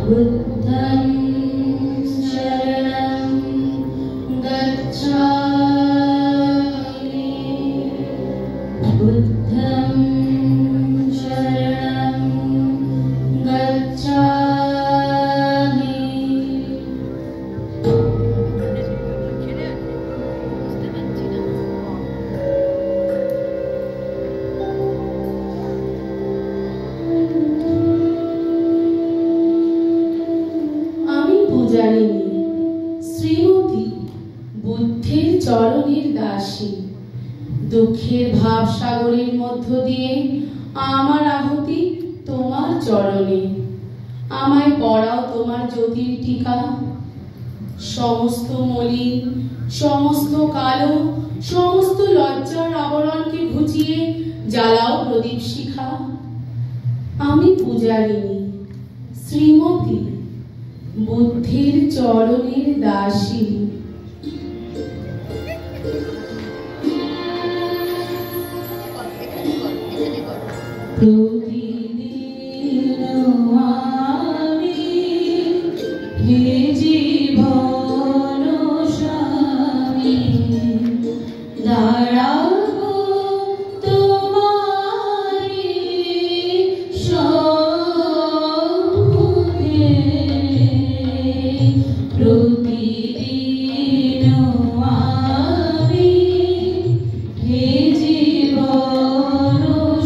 बुद्धं शरणं गच्छामि बुद्धं शरणं गच्छामि। পূজারিণী শ্রীমতী বুদ্ধের চরণের দাসী। দুঃখের ভাবসাগরের মধ্য দিয়ে আমার আহুতি তোমার চরণে। আমায় পড়াও তোমার জ্যোতির টিকা। সমস্ত মলিন, সমস্ত কালো, সমস্ত লজ্জার আবরণকে ঘুচিয়ে জ্বালাও প্রদীপ শিখা। আমি পূজারিণী শ্রীমতী বুদ্ধের চরণের দাসী। প্রতিদিন আমি হে জীবন স্বামী দাঁড়াবো তোমারি সম্মুখে। প্রতিদিন আমি হে জীবন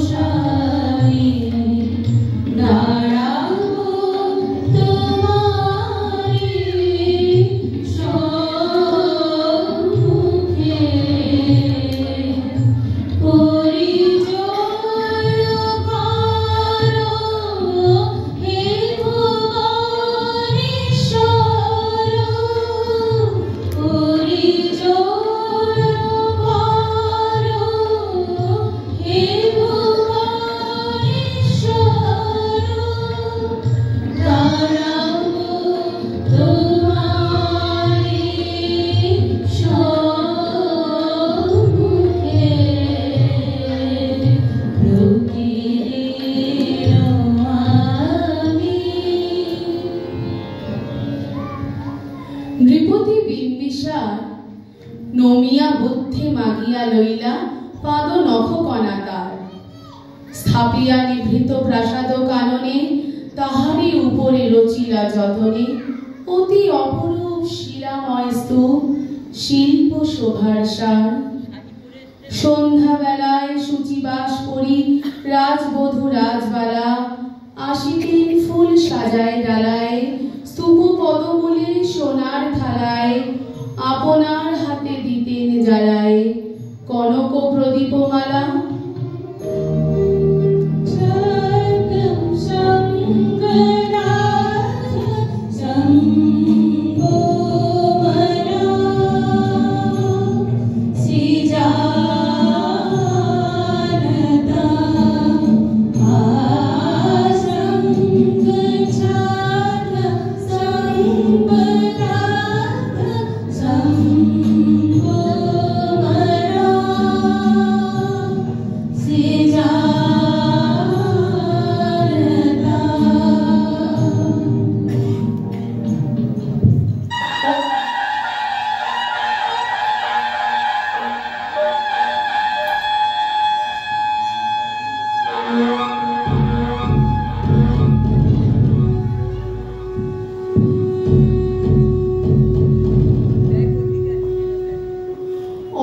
স্বামী দাঁড়াবো তোমারি সম্মুখে। পরিচয় করো হে ভুবনেশ্বর। পরিচয় করো হে ভুবনেশ্বর। দাঁড়াবো তোমারি সম্মুখে। প্রতিদিন আমি। নৃপতি বিম্বিসার নমিয়া বুদ্ধে মাগিয়া লইলা পাদ নখ কণাকার। স্থাপিয়া নিভৃত প্রাসাদ কাননে তাহারই উপরে রচিলা যতনে। অতি অপরূপ শিলাময় স্তূপ শিল্প শোভার সার। সন্ধ্যাবেলায় শুচিবাস করি রাজবধূ রাজবালা। আশিদিন ফুল সাজায় ডালায় স্তূপ পদমূলে সোনার থালায়। আপনার হাতে দিতেন জ্বালায় কনক প্রদীপমালা।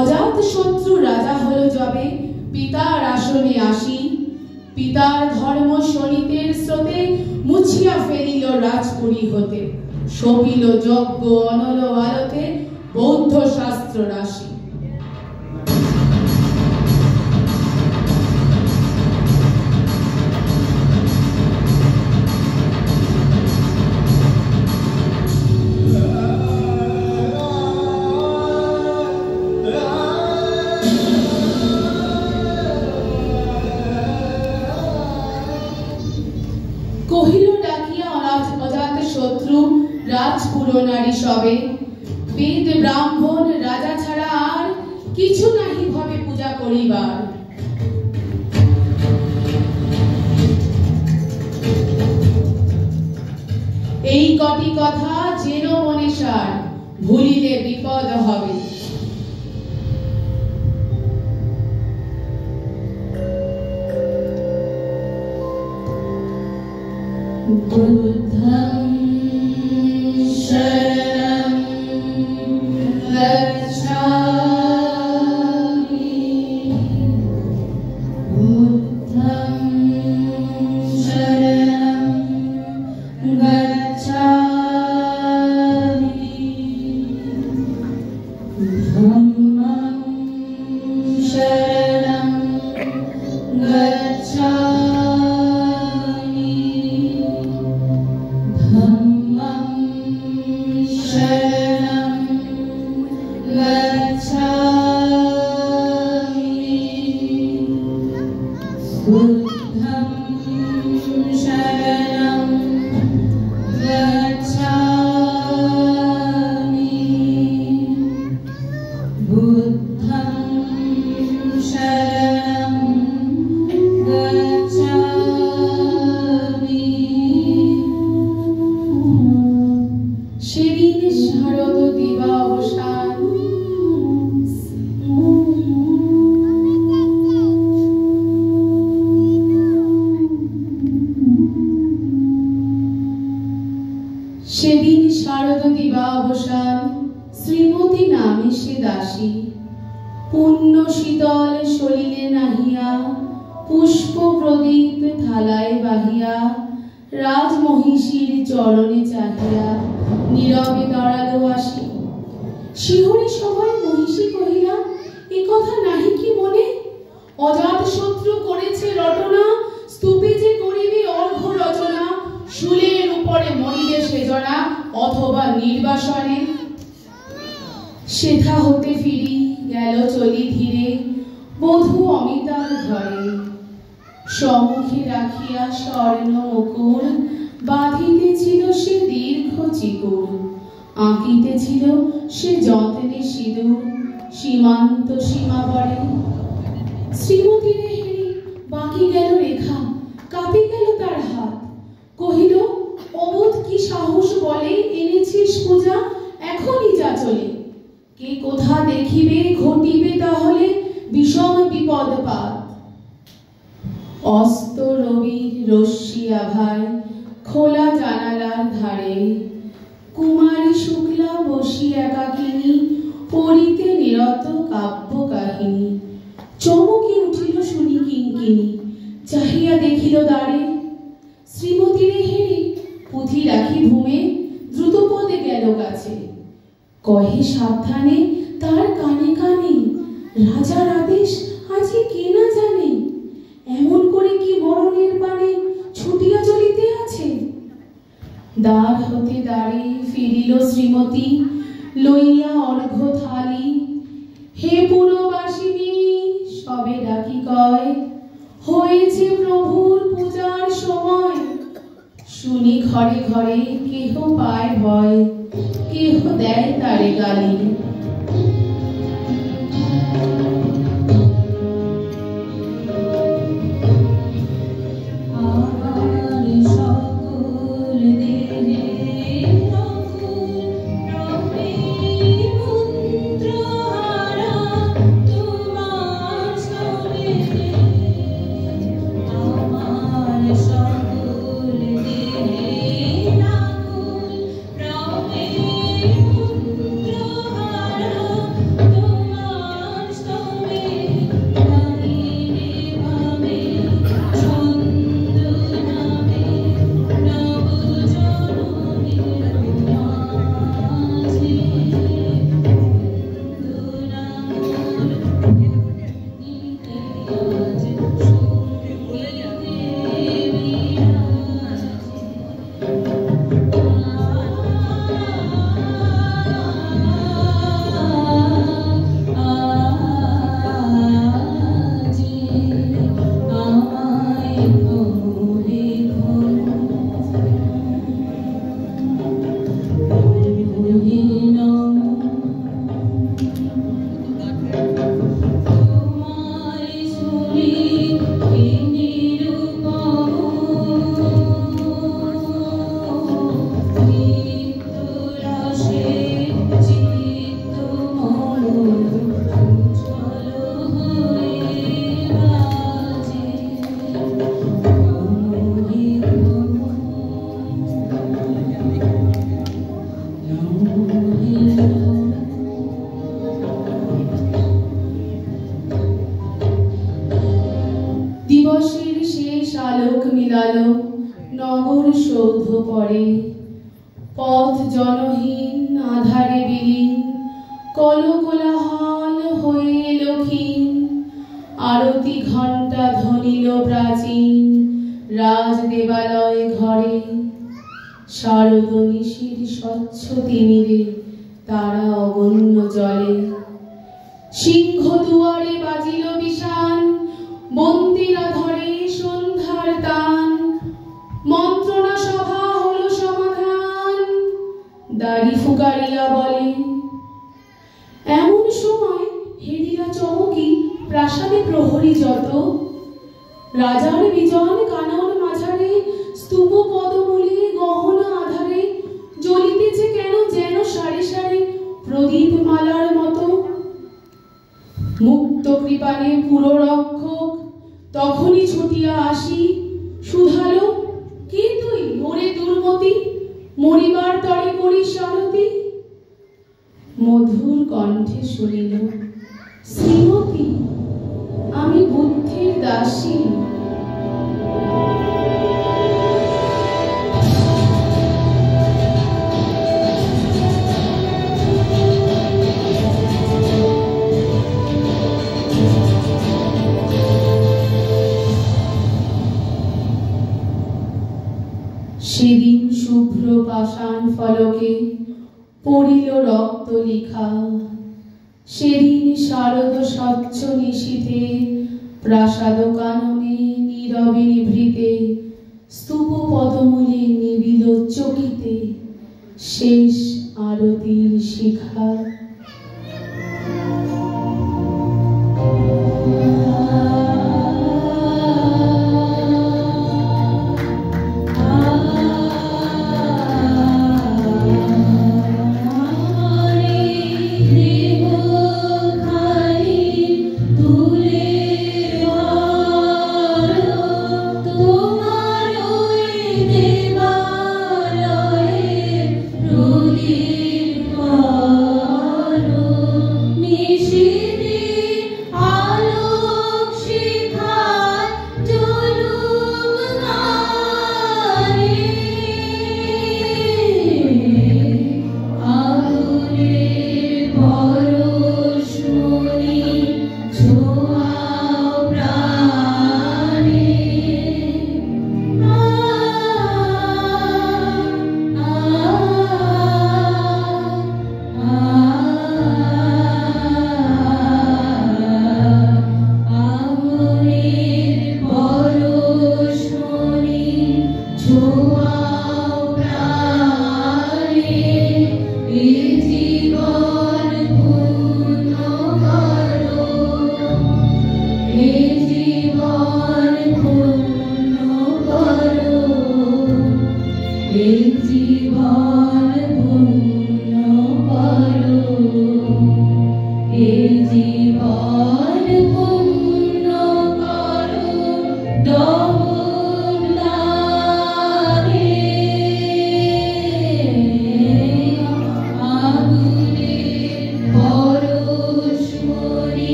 অজাতশত্রু রাজা হল যবে পিতার আসনে আসি। পিতার ধর্ম শোনিতের স্রোতে মুছিয়া ফেলিল রাজপুরী হতে। সপিল যজ্ঞ অনল আলোতে বৌদ্ধ শাস্ত্র রাশি। কহিল ডাকিয়া অজাতশত্রু রাজপুরনারী সবে। বেদ ব্রাহ্মণ রাজা ছাড়া আর কিছু নাহি ভাবে পূজা করিবার। এই কটি কথা যেন মনে সার, ভুলিলে বিপদ হবে। বুদ্ধং শরণং গচ্ছামি, বুদ্ধং শরণং গচ্ছামি, ধম্মং শরণং গচ্ছামি, ধম্মং শরণং গচ্ছামি, বুদ্ধং শরণং গচ্ছামি, বুদ্ধং শরণং গচ্ছামি। সেদিন শারদ দিবা অবসান, সেদিন শারদ দিবা অবসান, শ্রীমতী নামে সে দাসী, পুণ্য শীতল সলিলে নাহিয়া, পুষ্প প্রদীপ থালায় বাহিয়া, রাজমহিষীর চরণে চাহিয়া নীরবে দাঁড়ালো আসি। শিহরি সভায় মহিষী কহিলা, এ কথা নাহি কি মনে? অজাত শত্রু করেছে রটনা, স্তূপে যে করিবে অর্ঘ্য রচনা, শুলের উপরে মরিবে সেজনা, অথবা নির্বাসনে। সেথা হতে ফিরি গেল চলি ধীরে, বধূ অমিতার ঘরে। সম্মুখে রাখিয়া স্বর্ণ মুকুর, বাঁধিতেছিল সে দীর্ঘ চিকুর, আঁকিতেছিল সে যত্নে সিঁদুর, সীমান্ত সীমা পড়ে। শ্রীমতী রে হেরি বাকি গেল রেখা, কাঁপি গেল তার হাত। কহিল, অবোধ কি সাহস বলে এনেছিস পূজা, এখনই যা চলে। কে কোথা দেখিবে ঘটিবে তাহলে বিষম বিপদ পাত। অস্ত রবির রশ্মি আভায় খোলা জানালার ধারে, কুমারী শুক্লা বসি একাকিনী, পড়িতে নিরত কাব্য কাহিনী। চমকে উঠিল শুনি কিঙ্কিনী, চাহিয়া দেখিল দ্বারে। শ্রীমতী রে হেরি পুঁথি রাখি ভূমে, দ্রুত পদে গেল কাছে। কহে সাবধানে তার কানে কানে, রাজার আদেশ আজি কে না জানে। এমন করে কি মরণের পানে ছুটিয়া চলিতে আছে। দ্বার হতে দ্বারে ফিরিল শ্রীমতী, লইয়া অর্ঘ্য থালি। হে পুরবাসিনী সবে ডাকি কয়, হয়েছে প্রভুর পূজার সময়। শুনি ঘরে ঘরে কেহ পায় ভয়, কেহ দেয় তারে গালি। সৌধ পড়ে, পথ জনহীন আধারে বিলীন, কলকোলাহল হয়ে এলো ক্ষীণ, আরতি ঘণ্টা ধ্বনিল প্রাচীন রাজ দেবালয় ঘরে। শারদ নিশির স্বচ্ছ তিমিরে তারা অগণ্য জলে, সিংহ দুয়ারে বাজিল বিষান, বন্দিরা ধরে সন্ধ্যার তান, মন্ত্রণা সভা হলো সমাধান, দাড়ি ফুকারিয়া বলে। এমন সময় হেরিলা চমকি প্রাসাদে প্রহরী যত, রাজার বিজন কানন মাঝারে, স্তূপ পদমূলে গহনা আধারে, জ্বলিতেছে কেন যেন সারি সারি প্রদীপ মালার মতো। মুক্ত কৃপানে পুররক্ষক তখনই ছুটিয়া আসি, শুধালো, কে তুই ওরে দুর্মতি, মরিবার তরে করিস আরতি? মধুর কণ্ঠে শুনিল, শ্রীমতী আমি বুদ্ধির দাসী। সেদিন শুভ্র পাষাণ ফলকে পড়িল রক্ত লিখা, সেদিন শারদ স্বচ্ছ নিশীথে প্রাসাদ কাননে নীরবে নিভৃতে, স্তূপ পদমূলে নিবিল চকিতে শেষ আরতির শিখা।